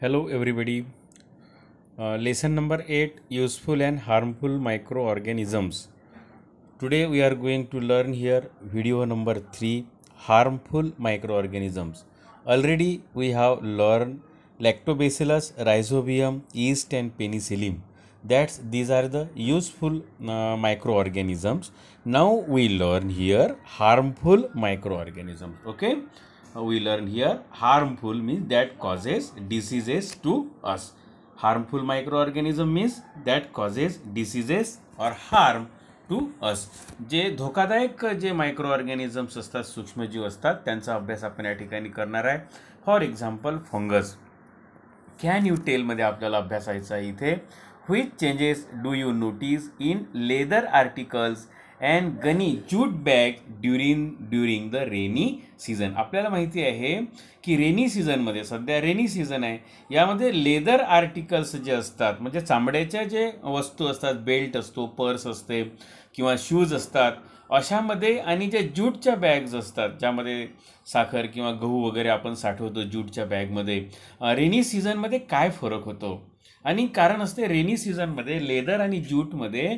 Hello everybody. Lesson number 8, Useful and Harmful Microorganisms. Today we are going to learn here video number 3, Harmful Microorganisms. Already we have learned Lactobacillus, Rhizobium, yeast and penicillium. These are the useful microorganisms. Now we learn here harmful microorganisms. Okay. We learn here harmful means that causes diseases to us. Harmful microorganism means that causes diseases or harm to us. जे धोकादायक जे micro organisms असतात, सूक्ष्मजीव असतात, त्यांचा अभ्यास आपण या ठिकाणी करणार आहे. For example fungus. Can you टेलमध्ये आपल्याला अभ्यासायचं आहे इथे. Which changes do you notice in leather articles and gunny jute bag during the rainy season. आपल्याला माहिती आहे की रेनी सीझनमध्ये, सध्या रेनी सीझन आहे, यामध्ये लेदर आर्टिकल्स जे असतात म्हणजे चामड्याच्या जे वस्तू असतात, बेल्ट असतो, पर्स असते किंवा शूज असतात, अशामध्ये आणि जे ज्यूटच्या बॅग्स असतात ज्यामध्ये साखर किंवा गहू वगैरे आपण साठवतो ज्यूटच्या बॅगमध्ये, रेनी सीझनमध्ये काय फरक होतो. आणि कारण असते रेनी सीझनमध्ये लेदर आणि ज्यूटमध्ये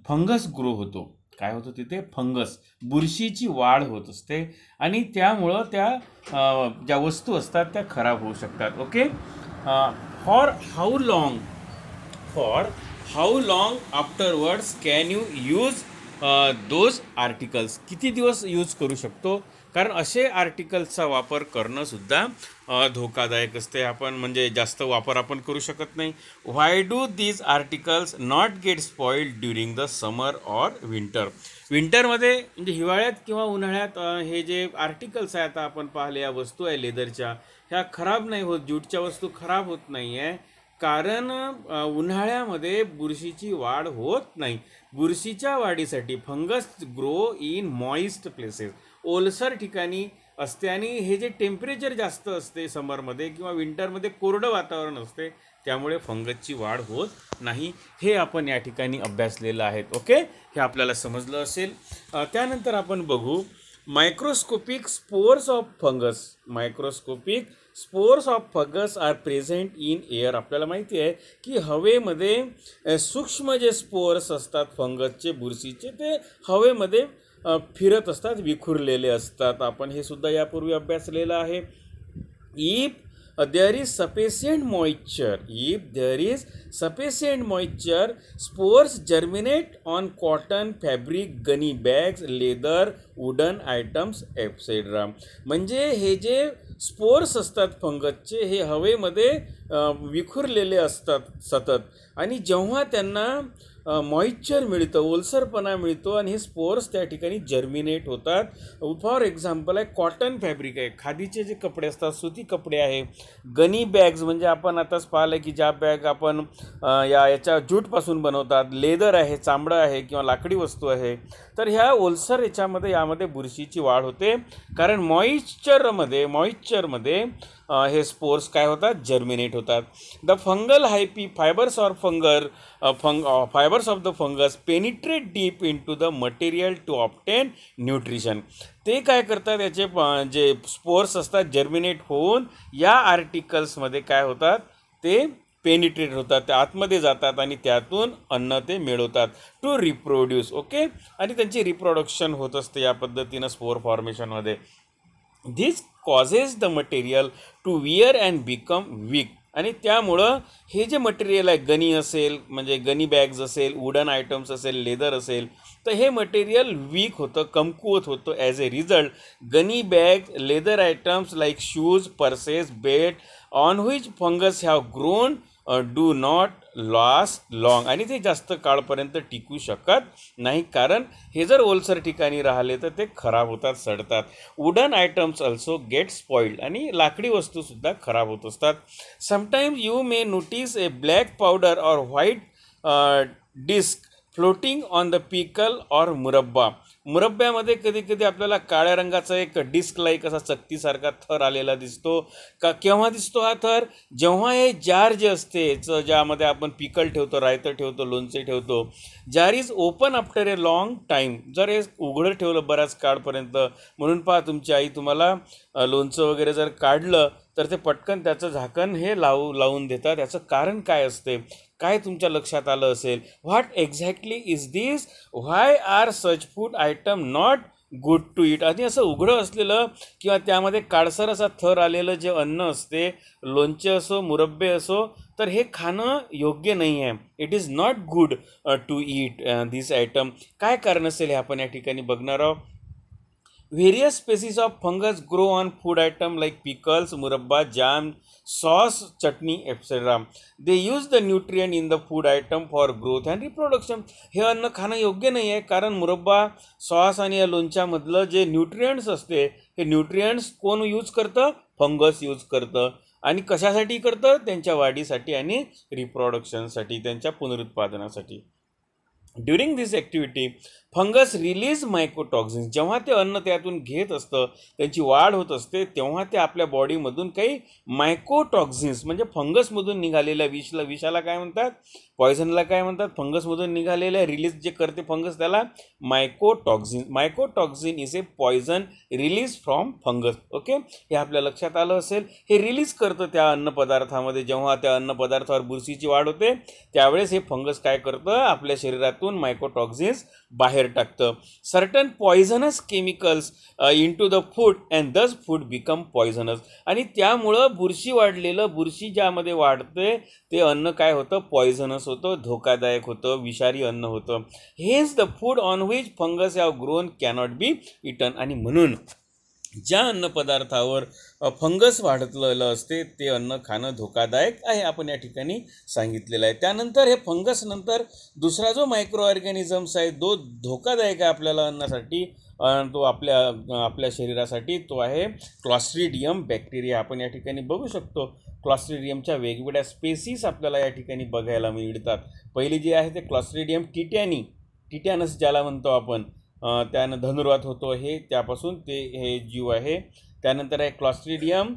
फंगस ग्रो होतो. काय होतं तिथे? फंगस, बुरशीची वाढ होत असते आणि त्यामुळं त्या ज्या वस्तू असतात त्या खराब होऊ शकतात. Okay. For how long afterwards can you use those articles. किती दिवस यूज करू शकतो? कारण असे आर्टिकल्सचा वापर करणं सुद्धा धोकादायक असते. आपण म्हणजे जास्त वापर आपण करू शकत नाही. Why do these articles not get spoiled during the summer or winter. विंटरमध्ये म्हणजे हिवाळ्यात किंवा उन्हाळ्यात हे जे आर्टिकल्स आहे, आता आपण पाहिले या वस्तू आहे लेदरच्या, ह्या खराब नाही होत, ज्यूटच्या वस्तू खराब होत नाही आहे, कारण उन्हाळ्यामध्ये बुरशीची वाढ होत नाही. बुरशीच्या वाढीसाठी fungus grow in moist places, ओलसर ठिकाणी असते आणि हे जे टेम्परेचर जास्त असते समरमध्ये किंवा विंटरमध्ये कोरडं वातावरण असते, त्यामुळे फंगसची वाढ होत नाही. हे आपण या ठिकाणी अभ्यासलेलं आहे. ओके, हे आपल्याला समजलं असेल. त्यानंतर आपण बघू microscopic spores of fungus. Microscopic spores of fungus are present in air. आपल्याला माहिती आहे की हवेमध्ये सूक्ष्म जे स्पोर्स असतात फंगसचे, बुरशीचे, ते हवेमध्ये फिरत असतात, विखुरलेले असतात. आपण हे सुद्धा यापूर्वी अभ्यासलेलं आहे. If there is sufficient moisture, spores germinate on cotton, fabric, gunny bags, leather, wooden items, etc. म्हणजे हे जे स्पोर्स असतात फंगसचे, हे हवेमध्ये विखुरलेले असतात सतत, आणि जेव्हा त्यांना मॉइश्चर मिळतं, ओलसरपणा मिळतो, आणि हे स्पोर्स त्या ठिकाणी जर्मिनेट होतात. फॉर एक्झाम्पल आहे कॉटन फॅब्रिक आहे, खादीचे जे कपडे असतात, सुती कपडे आहे. गनी बॅग्स म्हणजे आपण आताच पाहिलं की ज्या बॅग आपण याच्या ज्यूटपासून बनवतात. लेदर आहे, चामडं आहे किंवा लाकडी वस्तू आहे. तर ह्या ओलसर यामध्ये बुरशीची वाढ होते, कारण मॉइश्चरमध्ये हे स्पोर्स काय होतात? जर्मिनेट होतात. The fungal fibres of the fungus penetrate deep into the material to obtain nutrition. ते काय करतात? याचे जे स्पोर्स असतात जर्मिनेट होऊन या आर्टिकल्समध्ये काय होतात? ते पेनिट्रेट होतात, ते आतमध्ये जातात आणि त्यातून अन्न ते मिळवतात टू रिप्रोड्यूस. ओके, आणि त्यांची रिप्रोडक्शन होत असते या पद्धतीनं स्पोर फॉर्मेशनमध्ये. This causes the material to wear and become weak. आणि त्यामुळं हे जे मटेरियल आहे, गनी असेल म्हणजे गनी बॅग्स असेल, वुडन आयटम्स असेल, लेदर असेल, तर हे मटेरियल वीक होतं, कमकुवत होतं. As a result gunny bag, leather items like shoes, purses, belt on which fungus have grown do not last long. आणि ते जास्त काळपर्यंत टिकू शकत नाही, कारण हे जर ओलसर ठिकाणी राहिले तर ते खराब होतात, सडतात. Wooden items also get spoiled. आणि लाकडी वस्तूसुद्धा खराब होत असतात. Sometimes you may notice a black powder or white disc floating on the pickle or murabba. मुरब्ब्यामध्ये कधी कधी आपल्याला काळ्या रंगाचा एक डिस्क लाईक असा चकतीसारखा थर आलेला दिसतो. केव्हा दिसतो हा थर? जेव्हा हे जार जे असते ज्यामध्ये आपण पिकल ठेवतो, रायतं ठेवतो, लोणचे ठेवतो, jar is open after a long time. जर हे उघडं ठेवलं बऱ्याच काळपर्यंत, म्हणून पहा तुमची आई तुम्हाला लोणचं वगैरे जर काढलं तर ते पटकन त्याचं झाकण हे लावून देतात. याचं कारण काय असते, काय तुमच्या लक्षात आलं असेल? What exactly is this? Why are such food item not good to eat? आणि असं उघडं असलेलं किंवा त्यामध्ये काळसर असा थर आलेलं जे अन्न असते, लोणचे असो मुरब्बे असो, तर हे खाणं योग्य नाही आहे. It is not good to eat this item. काय कारण असेल हे आपण या ठिकाणी बघणार आहोत. Various species of fungus grow on food item like pickles, murabba, jam, sauce, chutney, etc. They use the nutrient in the food item for growth and reproduction. हे अन्न खाणं योग्य नाही आहे, कारण मुरब्बा, सॉस आणि या लोणच्यामधलं जे न्यूट्रिएंट्स असते, हे न्यूट्रिएंट्स कोण यूज करतं? फंगस यूज करतं. आणि कशासाठी करतं? त्यांच्या वाढीसाठी आणि रिप्रोडक्शनसाठी, त्यांच्या पुनरुत्पादनासाठी. ड्युरिंग दिस ॲक्टिव्हिटी फंगस रिलीज मायकोटॉक्झिन्स. जेव्हा ते अन्न त्यातून घेत असतं, त्यांची वाढ होत असते, तेव्हा ते आपल्या बॉडीमधून काही मायकोटॉक्झिन्स म्हणजे फंगसमधून निघालेल्या विषाला काय म्हणतात? पॉयझनला काय म्हणतात? फंगसमधून निघालेल्या रिलीज जे करते फंगस त्याला mycotoxin. Mycotoxin is a poison release from fungus. Okay, हे आपल्या लक्षात आलं असेल. हे रिलीज करतं त्या अन्नपदार्थामध्ये. जेव्हा त्या अन्नपदार्थावर बुरशीची वाढ होते त्यावेळेस हे फंगस काय करतं? आपल्या शरीरातून मायकोटॉक्झिन्स बाहेर टाकतं. Certain poisonous chemicals into the food and दस फूड बिकम पॉयझनस. आणि त्यामुळं बुरशी ज्यामध्ये वाढते ते अन्न काय होतं? पॉयझनस होतं, धोकादायक होतं, विषारी अन्न होतं. हेच the food on which fungus have grown cannot be eaten. आणि म्हणून ज्या अन्नपदार्थावर फंगस वाढलेलं असते ते अन्न खाणं धोकादायक आहे, आपण या ठिकाणी सांगितलेलं आहे. त्यानंतर हे फंगस नंतर दुसरा जो मायक्रो ऑर्गॅनिझम्स आहे तो धोकादायक आहे आपल्याला अन्नासाठी, तो आपल्या शरीरासाठी, तो आहे क्लॉस्ट्रीडियम बॅक्टेरिया. आपण या ठिकाणी बघू शकतो क्लॉस्ट्रीडियमच्या वेगवेगळ्या स्पेसीस आपल्याला या ठिकाणी बघायला मिळतात. पहिली जी आहे ते क्लॉस्ट्रीडियम टिटॅनस ज्याला म्हणतो आपण, त्यानं धनुर्वात होतो हे, त्यापासून ते हे जीव आहे. त्यानंतर आहे क्लॉस्ट्रीडियम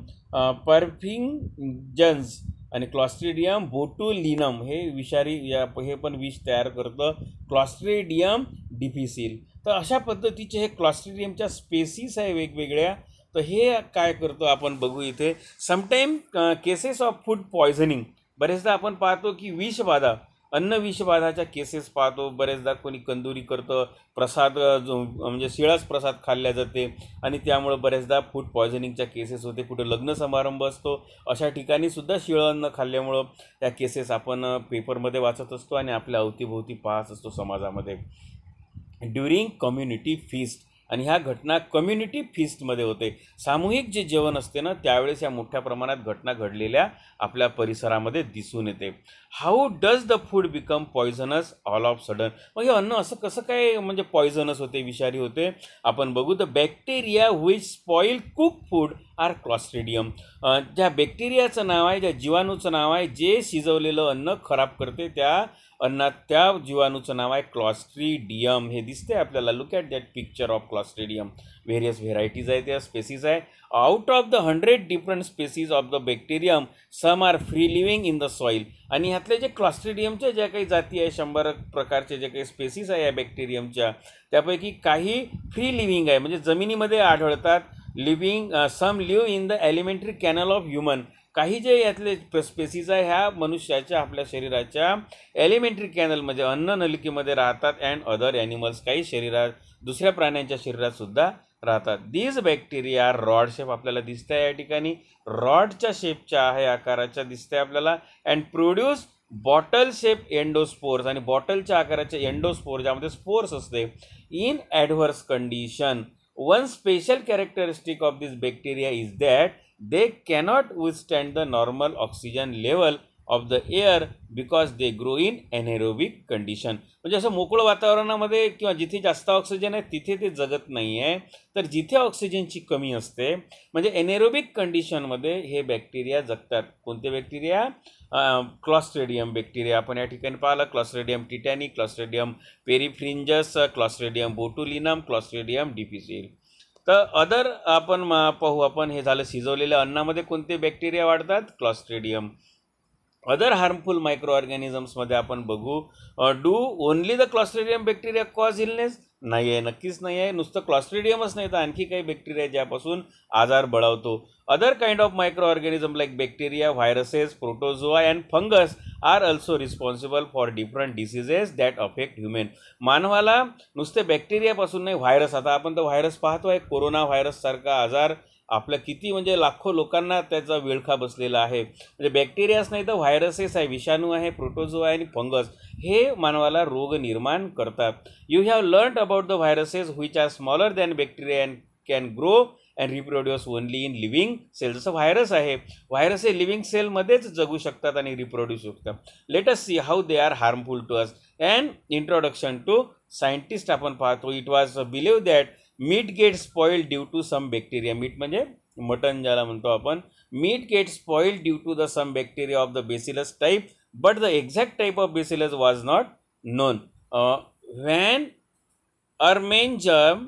परफिंजन्स आणि क्लॉस्ट्रीडियम बोटुलिनम, हे विषारी हे पण विष तयार करतं, क्लॉस्ट्रीडियम डिफिसिल. तर अशा पद्धतीचे हे क्लॉस्ट्रीडियमच्या स्पेसीस आहे वेगवेगळ्या. तर हे काय करतो आपण बघू इथे. Sometime cases of food poisoning, बरेचदा आपण पाहतो की विषबाधा, अन्न विषबाधाच्या केसेस पाहतो. बरेचदा कोणी कंदुरी करतं, प्रसाद म्हणजे शिळाच प्रसाद खाल्ल्या जाते आणि त्यामुळं बरेचदा फूड पॉयझनिंगच्या केसेस होते. कुठे लग्न समारंभ असतो अशा ठिकाणी सुद्धा शिळं अन्न खाल्ल्यामुळं त्या केसेस आपण पेपरमध्ये वाचत असतो आणि आपल्या अवतीभोवती पाहत असतो समाजामध्ये. ड्युरिंग कम्युनिटी फीस्ट, आणि ह्या घटना कम्युनिटी फीस्टमध्ये होते. सामूहिक जे जेवण असते ना त्यावेळेस या मोठ्या प्रमाणात घटना घडलेल्या आपल्या परिसरामध्ये दिसून येते. How does the food become poisonous all of sudden? मग हे अन्न असं कसं काय म्हणजे पॉयझनस होते, विषारी होते? आपण बघू. The bacteria which spoil cook food are clostridium. ज्या बॅक्टेरियाचं नाव आहे, ज्या जीवाणूचं नाव आहे जे शिजवलेलं अन्न खराब करते, त्या अन्नात त्या जीवाणूचं नाव आहे क्लॉस्ट्रीडियम. हे दिसते आपल्याला. Look at that picture of clostridium. Various varieties आहे, त्या स्पेसीज आहे. Out of the 100 different species of the bacterium some are free living in the soil. आणि ह्यातले जे क्लॉस्ट्रीडियमच्या ज्या काही जाती आहे, 100 प्रकारचे जे काही स्पेसीज आहे या बॅक्टेरियमच्या, त्यापैकी काही फ्री लिव्हिंग आहे म्हणजे जमिनीमध्ये आढळतात. Some live in the alimentary canal of human. काही जे यातले स्पेसीज आहे ह्या मनुष्याच्या आपल्या शरीराच्या एलिमेंटरी कॅनल म्हणजे अन्न नलिकेमध्ये राहतात. अँड अदर ॲनिमल्स, काही शरीरात दुसऱ्या प्राण्यांच्या शरीरात सुद्धा राहतात. दीज बॅक्टेरिया रॉड शेप आपल्याला दिसत आहे या ठिकाणी, रॉडच्या शेपच्या आहे, आकाराच्या दिसते आपल्याला. And produce bottle shape endospores, आणि बॉटलच्या आकाराचे एंडोस्पोर ज्यामध्ये स्पोर्स असते. In adverse condition, one special characteristic of this bacteria is that they cannot withstand the normal oxygen level of the air because they grow in anaerobic condition. म्हणजे असं मोकळं वातावरणामध्ये किंवा जिथे जास्त ऑक्सिजन आहे तिथे ते जगत नाही आहे. तर जिथे ऑक्सिजनची कमी असते म्हणजे एनेरोबिक कंडिशनमध्ये हे बॅक्टेरिया जगतात. कोणते बॅक्टेरिया? Clostridium bacteria. आपण या ठिकाणी पाहिलं Clostridium tetani, Clostridium perfringens, Clostridium botulinum, Clostridium difficile. तर अदर आपण पाहू. आपण हे झालं शिजवलेल्या अन्नामध्ये कोणते बॅक्टेरिया वाढतात? क्लॉस्ट्रीडियम. अदर हार्मफुल मायक्रो ऑर्गॅनिझम्समध्ये आपण बघू. Do only the Clostridium bacteria cause illness? नाही आहे, नक्कीच नाही आहे. नुसतं क्लॉस्ट्रिडियमच नाही तर आणखी काही बॅक्टेरिया ज्यापासून आजार बळावतो. Other kind of micro organism like bacteria, viruses, protozoa and fungus are also responsible for different diseases that affect human. मानवाला नुसते बॅक्टेरियापासून नाही, व्हायरस, आता आपण तर व्हायरस पाहतो आहे, कोरोना व्हायरससारखा आजार आपल्या किती म्हणजे लाखो लोकांना त्याचा विळखा बसलेला आहे. म्हणजे बॅक्टेरियाच नाही तर व्हायरसेस आहे, विषाणू आहे, प्रोटोझोआ आणि फंगस हे मानवाला रोग निर्माण करतात. You have learned about the viruses which are smaller than bacteria and can grow and reproduce only in living cell. जसं व्हायरस आहे, व्हायरस हे लिव्हिंग सेलमध्येच जगू शकतात आणि रिप्रोड्यूस शकतात. Let us see how they are harmful to us. And introduction to scientist आपण पाहतो. It was believe that meat get spoiled due to some bacteria. Meat म्हणजे मटन ज्याला म्हणतो आपण. Meat get spoiled due to the some bacteria of the bacillus type but the exact type of bacillus was not known. Van Ermengem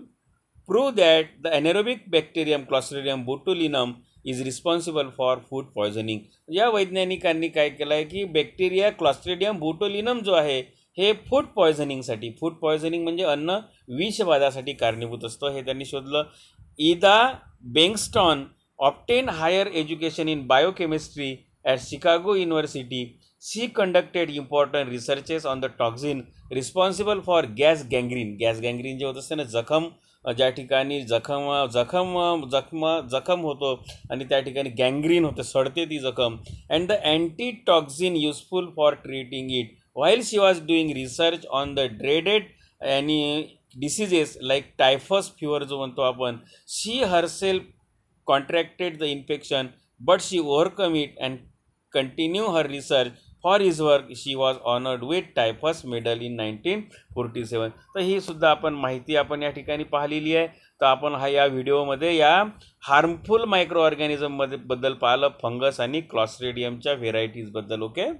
prove that the anaerobic bacterium Clostridium botulinum is responsible for food poisoning. या वैज्ञानिकांनी काय केलं आहे की bacteria Clostridium botulinum जो आहे हे food पॉयझनिंगसाठी, food poisoning म्हणजे अन्न विषबाधासाठी कारणीभूत असतो हे त्यांनी शोधलं. Ida Bengtson obtain higher education in biochemistry at Chicago University. She conducted important researches on the toxin responsible for gas gangrene. Gas gangrene जे होत असते ना, जखम, ज्या ठिकाणी जखम होतो आणि त्या ठिकाणी गँग्रीन होते, सडते ती जखम. And the antitoxin useful for treating it. While she was doing research on the dreaded आणि डिसीजेस लाईक टायफस फीवर जो म्हणतो आपण, she herself contracted the infection but she overcome it and continue her research. For his work she was honoured with typhus medal in 1947. तर ही सुद्धा आपण माहिती आपण या ठिकाणी पाहिलेली आहे. तर आपण या व्हिडिओमध्ये या हार्मफुल मायक्रो ऑर्गॅनिझममध्ये बद्दल पाहिलं, फंगस आणि क्लॉस्ट्रिडियमच्या व्हेरायटीजबद्दल. ओके.